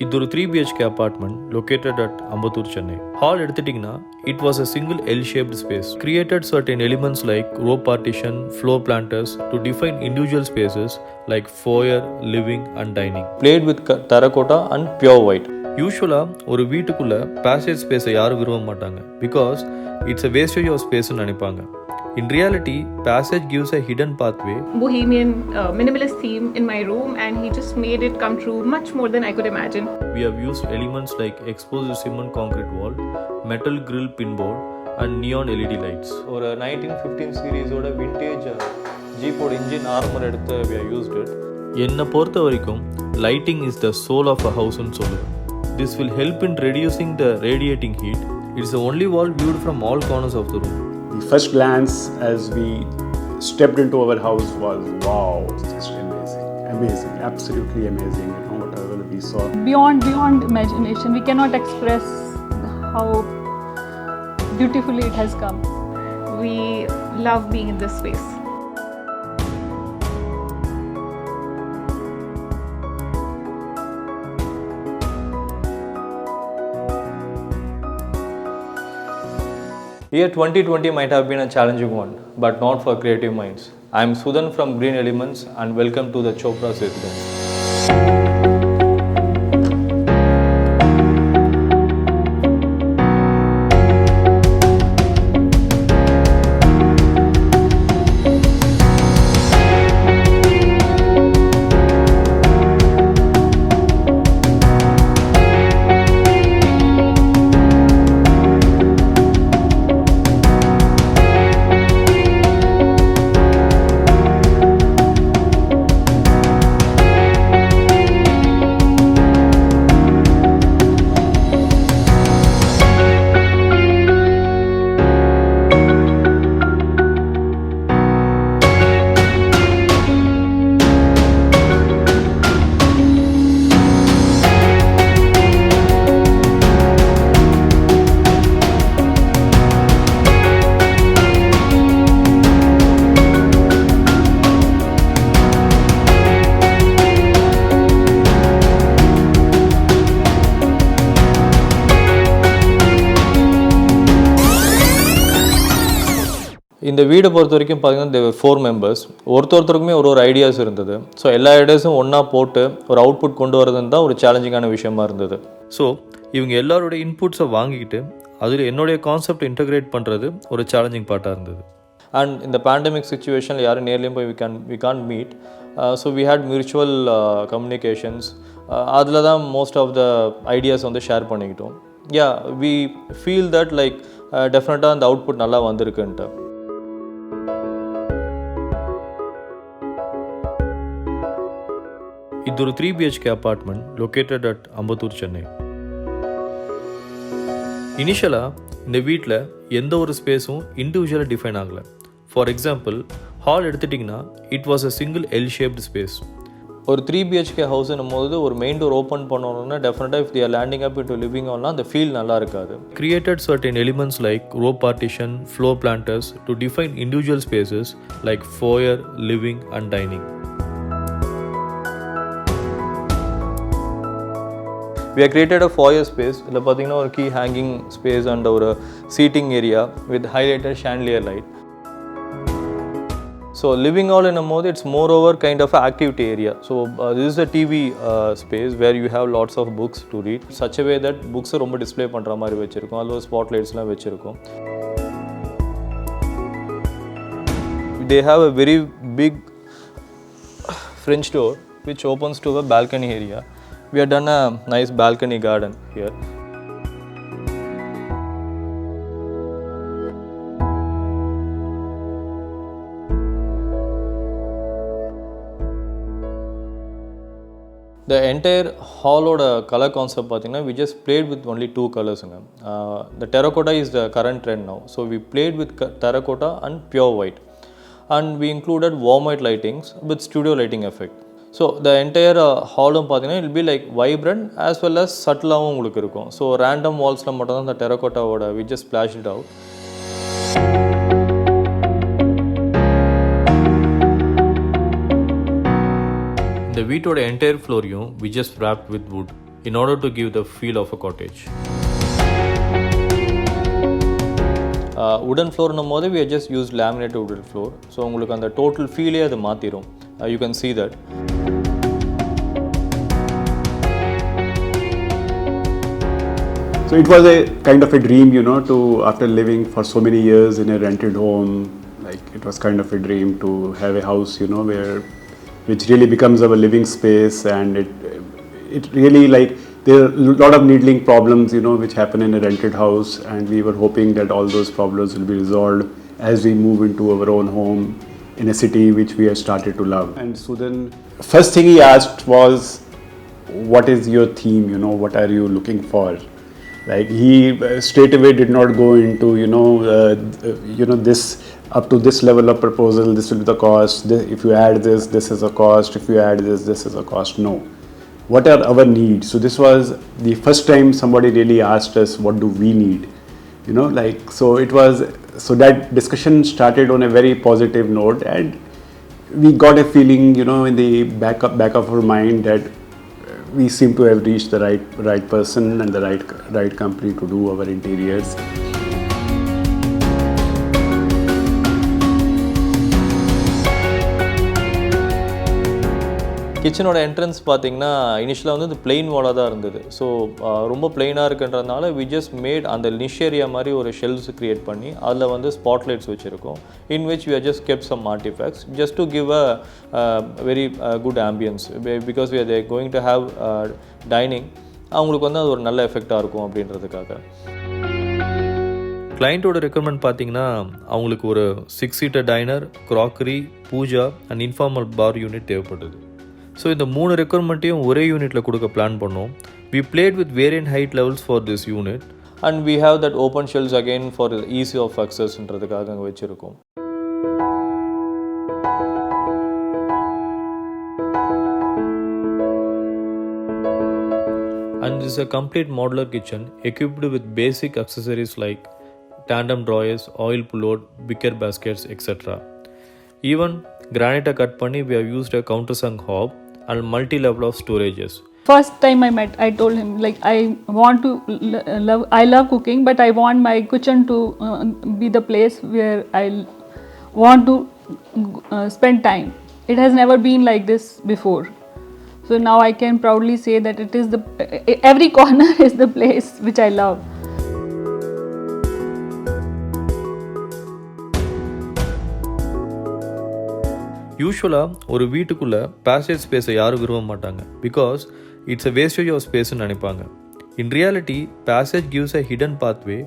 இது ஒரு 3 BHK apartment located at Ambattur Chennai. Hall எடுத்துட்டிங்கன்னா it was a single L-shaped space. Created certain elements like row partition, floor planters to define individual spaces like foyer, living and dining. Played with terracotta and pure white. யூஸ்வலாக ஒரு வீட்டுக்குள்ளே passage ஸ்பேஸை யாரும் விரும்ப மாட்டாங்க because it's a wastage of spaceன்னு நினைப்பாங்க. In reality, passage gives a hidden pathway. Bohemian minimalist theme in my room, and he just made it come true much more than I could imagine. We have used elements like exposed cement concrete wall, metal grill pinboard and neon LED lights. ஒரு 1915 சீரிஸோட vintage ஜீப்போட engine armour எடுத்து we have used it. என்னை பொறுத்த வரைக்கும் lighting is the soul of a house ன்னு சொல்லுவேன். This will help in reducing the radiating heat. It's the only wall viewed from all corners of the room. The first glance as we stepped into our house was wow, it's just amazing, absolutely amazing. You know, whatever we saw. Beyond imagination, we cannot express how beautifully it has come. We love being in this space. Year 2020 might have been a challenging one, but not for creative minds. I am Sudan from Green Elements and welcome to the Chopra's Residence. இந்த வீடை பொறுத்த வரைக்கும் பார்த்தீங்கன்னா தேவர் 4 members. ஒருத்தருக்குமே ஒரு ideas இருந்தது. So எல்லா ஐடியாஸும் ஒன்றா போட்டு ஒரு அவுட்புட் கொண்டு வரதுன்னு தான் ஒரு சேலஞ்சிங்கான விஷயமா இருந்தது. ஸோ இவங்க எல்லாரோட இன்புட்ஸை வாங்கிக்கிட்டு அதில் என்னுடைய கான்செப்ட் இன்டகிரேட் பண்ணுறது ஒரு சேலஞ்சிங் பார்ட்டாக இருந்தது. அண்ட் இந்த பேண்டமிக் சுச்சுவேஷனில் யாரும் நேர்லேயும் போய் we can meet. So we had mutual communications. அதில் தான் மோஸ்ட் ஆஃப் த ஐடியாஸ் வந்து ஷேர் பண்ணிக்கிட்டோம். Yeah we feel that like டெஃபினட்டாக அந்த அவுட்புட் நல்லா வந்திருக்குன்ட்டு. இது ஒரு 3 BHK apartment located at Ambattur Chennai. இனிஷியலாக இந்த வீட்டில் எந்த ஒரு ஸ்பேஸும் இண்டிவிஜுவலாக டிஃபைன் ஆகலை. ஃபார் எக்ஸாம்பிள் ஹால் எடுத்துட்டிங்கன்னா it was a single L-shaped space. ஒரு 3 BHK ஹவுஸ்னும் போது ஒரு மெயின் டோர் ஓப்பன் பண்ணணும்னா டெஃபினட்டாக if they are landing up into living ஹால்னா அந்த ஃபீல் நல்லா இருக்காது. Created certain elements like row partition, floor planters to define individual spaces like foyer, living and dining. We have created a foyer space. இதில் பார்த்தீங்கன்னா ஒரு key hanging space and ஒரு seating area with highlighted chandelier light. So living hall in a mode, it's moreover kind of an activity area. So this is a TV space where you have lots of books to read. Such a way that books ரொம்ப display பண்ணுற மாதிரி வச்சுருக்கோம். அதில் ஸ்பாட்லைட்ஸ்லாம் வச்சுருக்கோம். They have a very big French door which opens to a balcony area. We have done a nice balcony garden here. The entire hall oda color concept pathina we just played with only 2 colors. The terracotta is the current trend now, so we played with terracotta and pure white, and we included warm white lightings with studio lighting effect. So the entire ஹாலும் பார்த்தீங்கன்னா will be like vibrant as well as சட்டிலாகவும் உங்களுக்கு இருக்கும். So random வால்ஸில் மட்டும் தான் இந்த டெரகோட்டாவோட we just splash it out. இந்த வீட்டோட என்டையர் ஃப்ளோரையும் we just wrapped with wood. in order to give the feel of a cottage. Wooden floor போது we have just used laminated wooden floor. So உங்களுக்கு அந்த total feel அது மாத்திரும். You can see that. So it was a kind of a dream, you know, to after living for so many years in a rented home, like it was kind of a dream to have a house, you know, which really becomes our living space, and it really, like, there are a lot of needling problems, you know, which happen in a rented house, and we were hoping that all those problems will be resolved as we move into our own home in a city which we have started to love. And Sudan, first thing he asked was, what is your theme, you know, what are you looking for? Like, he straight away did not go into, this up to this level of proposal, this will be the cost, if you add this, this is a cost, if you add this, this is a cost. No. What are our needs? So this was the first time somebody really asked us, what do we need? You know, like, so that discussion started on a very positive note, and we got a feeling, you know, in the back of our mind that we seem to have reached the right person and the right company to do our interiors. கிச்சனோட entrance பார்த்தீங்கன்னா இனிஷியலாக வந்து இது plain வாலாக தான் இருந்தது. So ரொம்ப பிளெயினாக இருக்குன்றதுனால வி ஜஸ்ட் மேட் அந்த நிஷ் ஏரியா மாதிரி ஒரு ஷெல்ஸ் க்ரியேட் பண்ணி அதில் வந்து ஸ்பாட்லைட்ஸ் வச்சுருக்கோம். In which we are just kept some artefacts just to give a very good ambience, because we are they going to have dining. அவங்களுக்கு வந்து அது ஒரு நல்ல எஃபெக்டாக இருக்கும் அப்படின்றதுக்காக. கிளைண்ட்டோட ரெக்குவயர்மெண்ட் பார்த்தீங்கன்னா அவங்களுக்கு ஒரு 6 seater diner, crockery, pooja and informal bar unit தேவைப்படுது. ஸோ இந்த 3 ரெக்குவயர்மெண்ட்டையும் ஒரே யூனிட்டில் கொடுக்க பிளான் பண்ணோம். We played with variant height levels for this unit, and we have that open shelves again for easy of அக்சஸ்ன்றதுக்காக அங்கே வச்சுருக்கோம். And this is a complete modular kitchen equipped with basic accessories like tandem drawers, oil pullout, wicker baskets, etc. Even granite cut panni, we have used a countersunk hob and multi-level of storages. First time I met, I told him, like, I want to I love cooking, but I want my kitchen to be the place where I want to spend time. It has never been like this before. So now I can proudly say that it is every corner is the place which I love. யூஸ்வலாக ஒரு வீட்டுக்குள்ளே passage ஸ்பேஸை யாரும் விரும்ப மாட்டாங்க, because it's a wastage of ஸ்பேஸ்ன்னு நினைப்பாங்க. In reality passage gives a hidden pathway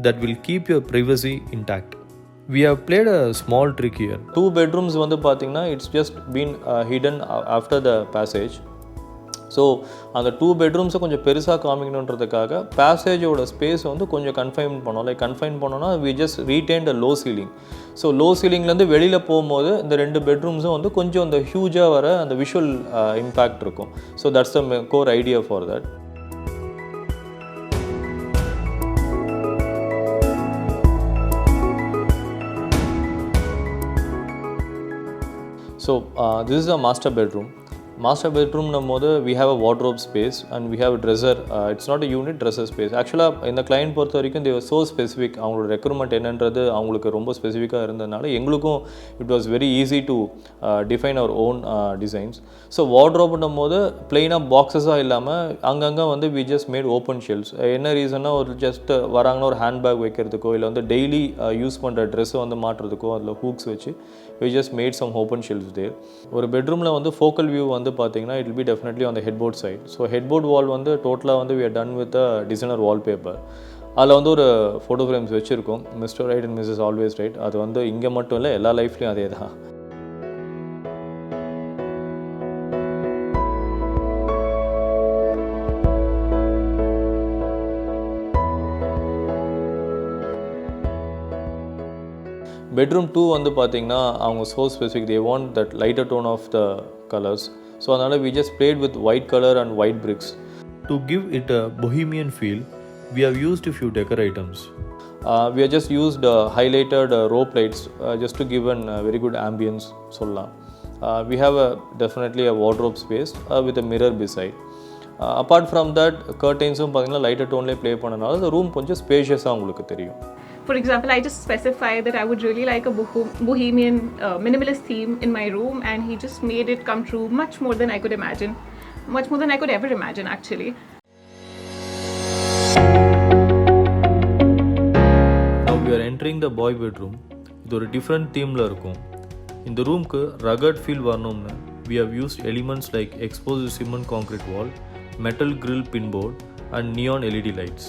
that will keep your privacy intact. We have played a small trick here. 2 bedrooms வந்து பார்த்தீங்கன்னா it's just been hidden after the passage. So அந்த 2 bedrooms கொஞ்சம் பெருசாக காமிக்கணுன்றதுக்காக பேசேஜோட space வந்து கொஞ்சம் confine பண்ணோம். Like confine பண்ணோன்னா we just retained a low ceiling. So low சீலிங்லேருந்து வெளியில் போகும்போது இந்த 2 bedrooms-ம் வந்து கொஞ்சம் அந்த ஹியூஜாக வர அந்த விஷுவல் இம்பேக்ட் இருக்கும். So that's the core idea for that. So this is a master bedroom. Master bedroom நம்மோது we have a wardrobe space and we have a dresser. It's not a unit, dresser space. ஆக்சுவலாக இந்த client பொறுத்த வரைக்கும் they were so specific. அவங்களோட recruitment என்னன்றது அவங்களுக்கு ரொம்ப ஸ்பெசிஃபிக்காக இருந்ததுனால எங்களுக்கும் it was very easy to define our own designs. So வார்ட்ரோப்னும் போது பிளெயினாக பாக்ஸஸாக இல்லாமல் அங்கங்கே வந்து we just made open shelves. என்ன ரீசன்னா ஒரு ஜஸ்ட் வராங்கன்னா ஒரு ஹேண்ட்பேக் வைக்கிறதுக்கோ இல்லை வந்து டெய்லி யூஸ் பண்ணுற ட்ரெஸ்ஸை வந்து மாட்டுறதுக்கோ அதில் ஹூக்ஸ் வச்சு we just made some open shelves there. ஒரு பெட்ரூமில் வந்து ஃபோக்கல் வியூ வந்து பார்த்தீங்கன்னா it will be definitely on the headboard side. So headboard wall வந்து டோட்டலாக வந்து we are done with a designer wallpaper. அதில் வந்து ஒரு ஃபோட்டோ ஃப்ரேம்ஸ் வச்சுருக்கோம், mister right and missus always right. அது வந்து இங்கே மட்டும் இல்லை, எல்லா லைஃப்லையும் அதே தான். பெட்ரூம் 2 வந்து பார்த்தீங்கன்னா அவங்க so specific, they want that lighter tone of the colours. So அதனால் we just played with white colour and white bricks. To give it a bohemian feel, we have used a few decor items. We have just used highlighted rope lights just to give a very good ambience சொல்லலாம். We have definitely a wardrobe space with a mirror beside. Apart from that கர்டைன்ஸும் பார்த்தீங்கன்னா lighter டோன்லேயே play பண்ணனால அந்த room கொஞ்சம் ஸ்பேஷியஸாக உங்களுக்கு தெரியும். For example, I just specified that I would really like a bohemian minimalist theme in my room, and he just made it come true much more than I could imagine, much more than I could ever imagine actually. Now we are entering the boy bedroom. இது ஒரு different தீமில் இருக்கும். இந்த ரூம்க்கு rugged feel வரணும்னு we have used elements like exposed cement concrete wall, metal grill pinboard and neon LED lights.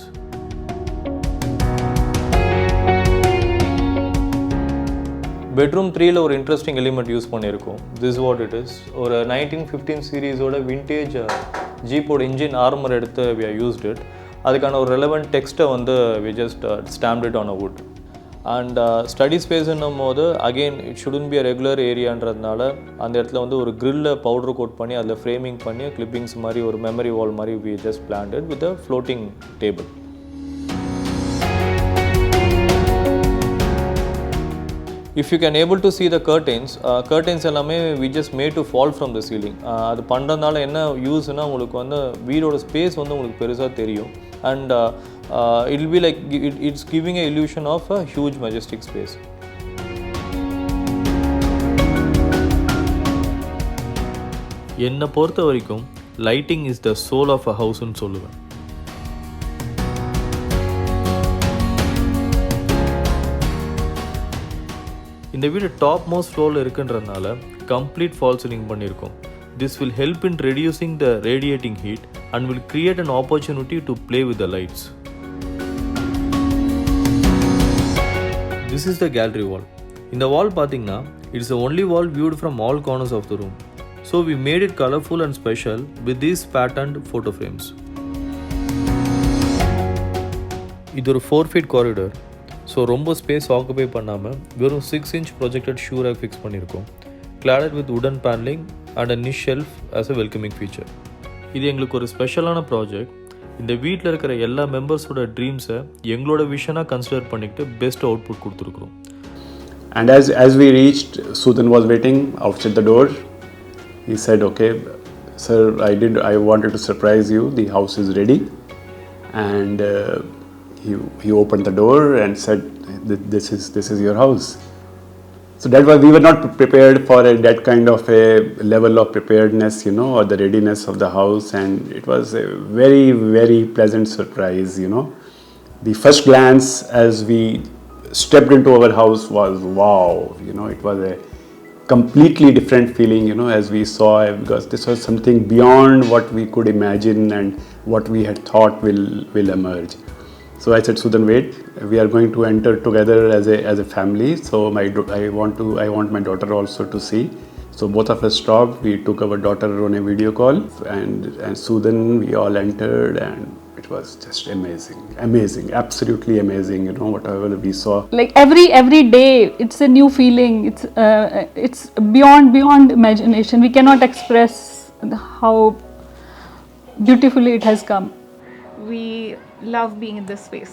Bedroom 3ல ஒரு interesting element use பண்ணியிருக்கோம். This what it is. ஒரு 1915 சீரீஸோட விண்டேஜ் ஜீப்போட இன்ஜின் ஆர்மர் எடுத்து வி ஆர் யூஸ்ட் இட். அதுக்கான ஒரு relevant டெக்ஸ்ட்டை வந்து we just stamped it on a wood. And study ஸ்பேஸுன்னும் போது again it shouldn't be a regular ஏரியான்றதுனால அந்த இடத்துல வந்து ஒரு க்ரில்ல பவுடர் கோட் பண்ணி அதில் ஃப்ரேமிங் பண்ணி கிளிப்பிங்ஸ் மாதிரி ஒரு மெமரி வால் மாதிரி we just plant with a floating table. If you can able to see the curtains எல்லாமே we just made to fall from the ceiling. அது பண்ணுறதுனால என்ன யூஸ்னால் உங்களுக்கு வந்து வீடோட ஸ்பேஸ் வந்து உங்களுக்கு பெருசாக தெரியும். And it will be like it's giving a illusion of a huge majestic space. என்னை பொறுத்த வரைக்கும் lighting is the soul of a ஹவுஸ்ன்னு சொல்லுவேன். இந்த வீடு டாப் மோஸ்ட் ஃப்ளோரில் இருக்குன்றதுனால கம்ப்ளீட் ஃபால் சீலிங் பண்ணியிருக்கோம். This will help in reducing the radiating heat and will create an opportunity to play with the lights. This is the gallery wall. இந்த wall பார்த்தீங்கன்னா it's the only wall viewed from all corners of the room. So we made it colourful and special with these patterned photo frames. இது ஒரு 4 feet corridor. So ரொம்ப space occupy பண்ணாமல் வெறும் 6 inch projected shoe rack fix பண்ணியிருக்கோம். கிளாடட் with உடன் panelling and a Nish shelf as a welcoming feature. இது எங்களுக்கு ஒரு ஸ்பெஷலான ப்ராஜெக்ட். இந்த வீட்டில் இருக்கிற எல்லா மெம்பர்ஸோட ட்ரீம்ஸை எங்களோட விஷனாக கன்சிடர் பண்ணிக்கிட்டு பெஸ்ட் அவுட்புட் கொடுத்துருக்குறோம். And as we reached, Sudhan was waiting outside the door. He said, "Okay, sir, I wanted to surprise you. The house is ready." And he opened the door and said, "This is your house." So that was, we were not prepared for that kind of a level of preparedness, you know, or the readiness of the house, and it was a very, very pleasant surprise, you know. The first glance as we stepped into our house was wow, you know, it was a completely different feeling, you know, as we saw, because this was something beyond what we could imagine and what we had thought will emerge. So I said, Sudhan, wait, we are going to enter together as a family. So I want my daughter also to see. So both of us stopped. We took our daughter on a video call, and Sudhan, we all entered, and it was just amazing, absolutely amazing. You know, whatever we saw. Like every day, it's a new feeling. It's beyond imagination. We cannot express how beautifully it has come. We love being in this space.